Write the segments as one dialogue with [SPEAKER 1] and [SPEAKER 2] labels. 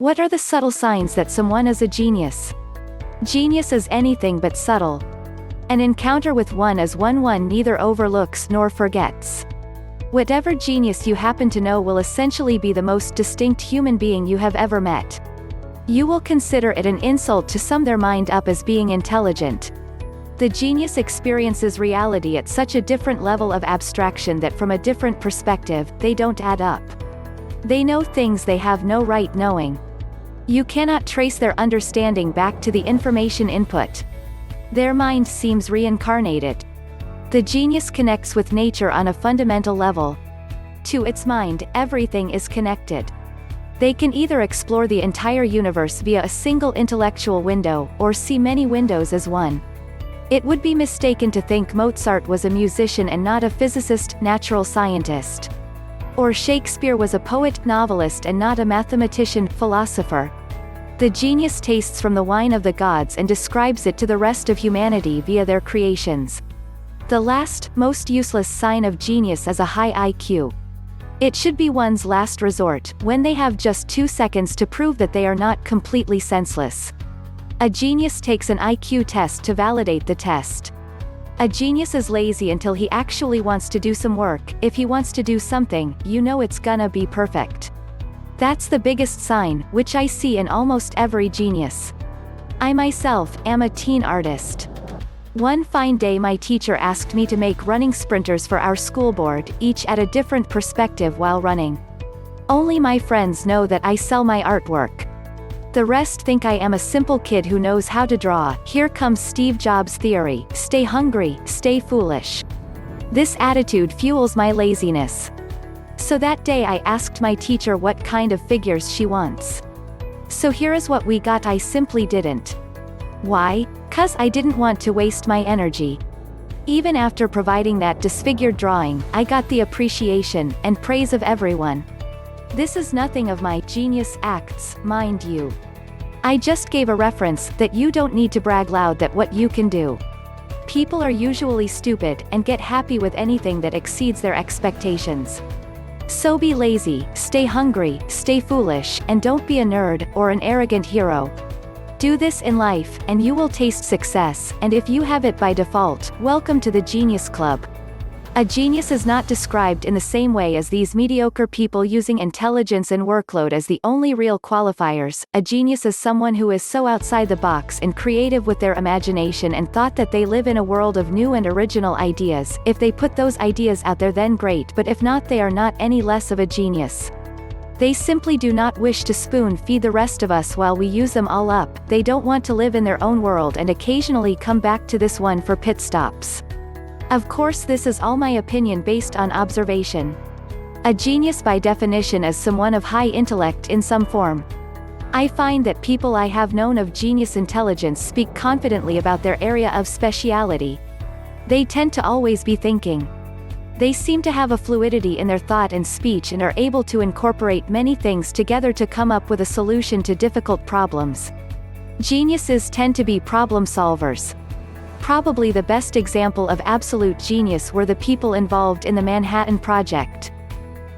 [SPEAKER 1] What are the subtle signs that someone is a genius? Genius is anything but subtle. An encounter with one is one neither overlooks nor forgets. Whatever genius you happen to know will essentially be the most distinct human being you have ever met. You will consider it an insult to sum their mind up as being intelligent. The genius experiences reality at such a different level of abstraction that from a different perspective, they don't add up. They know things they have no right knowing. You cannot trace their understanding back to the information input. Their mind seems reincarnated. The genius connects with nature on a fundamental level. To its mind, everything is connected. They can either explore the entire universe via a single intellectual window, or see many windows as one. It would be mistaken to think Mozart was a musician and not a physicist, natural scientist. Or Shakespeare was a poet, novelist and not a mathematician, philosopher. The genius tastes from the wine of the gods and describes it to the rest of humanity via their creations. The last, most useless sign of genius is a high IQ. It should be one's last resort, when they have just 2 seconds to prove that they are not completely senseless. A genius takes an IQ test to validate the test. A genius is lazy until he actually wants to do some work. If he wants to do something, you know it's gonna be perfect. That's the biggest sign, which I see in almost every genius. I myself am a teen artist. One fine day my teacher asked me to make running sprinters for our school board, each at a different perspective while running. Only my friends know that I sell my artwork. The rest think I am a simple kid who knows how to draw. Here comes Steve Jobs' theory: stay hungry, stay foolish. This attitude fuels my laziness. So that day I asked my teacher what kind of figures she wants. So here is what we got: I simply didn't. Why? 'Cause I didn't want to waste my energy. Even after providing that disfigured drawing, I got the appreciation and praise of everyone. This is nothing of my genius acts, mind you. I just gave a reference that you don't need to brag loud that what you can do. People are usually stupid and get happy with anything that exceeds their expectations. So be lazy, stay hungry, stay foolish, and don't be a nerd or an arrogant hero. Do this in life, and you will taste success, and if you have it by default, welcome to the Genius Club. A genius is not described in the same way as these mediocre people using intelligence and workload as the only real qualifiers. A genius is someone who is so outside the box and creative with their imagination and thought that they live in a world of new and original ideas. If they put those ideas out there, then great, but if not, they are not any less of a genius. They simply do not wish to spoon feed the rest of us while we use them all up. They don't want to live in their own world and occasionally come back to this one for pit stops. Of course, this is all my opinion based on observation. A genius by definition is someone of high intellect in some form. I find that people I have known of genius intelligence speak confidently about their area of speciality. They tend to always be thinking. They seem to have a fluidity in their thought and speech and are able to incorporate many things together to come up with a solution to difficult problems. Geniuses tend to be problem solvers. Probably the best example of absolute genius were the people involved in the Manhattan Project.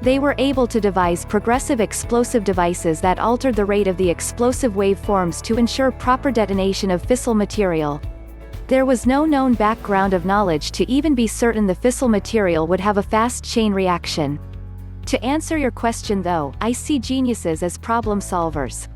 [SPEAKER 1] They were able to devise progressive explosive devices that altered the rate of the explosive waveforms to ensure proper detonation of fissile material. There was no known background of knowledge to even be certain the fissile material would have a fast chain reaction. To answer your question though, I see geniuses as problem solvers.